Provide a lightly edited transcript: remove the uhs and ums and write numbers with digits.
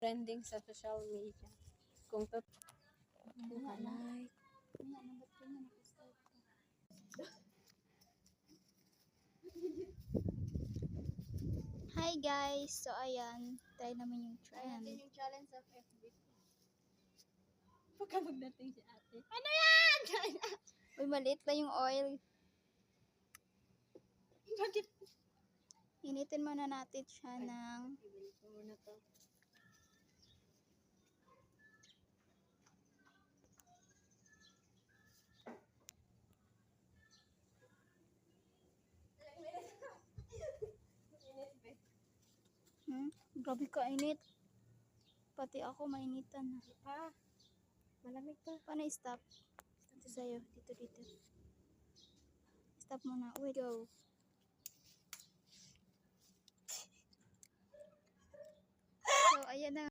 trending sa social media. Kung to Like. Hi guys! So ayan, try naman yung trend. yung challenge sa FB. Pagka magdating si ate. Ano yan? Uy, maliit lang yung oil. Bakit? Initin muna natin siya ng Ibili ko muna to. Grabe ka init. Pati ako mainitan na. Pa, malamig pa. Paano i-stop? Dito sa'yo. Dito. Stop muna. Wait, go. So, ayan na.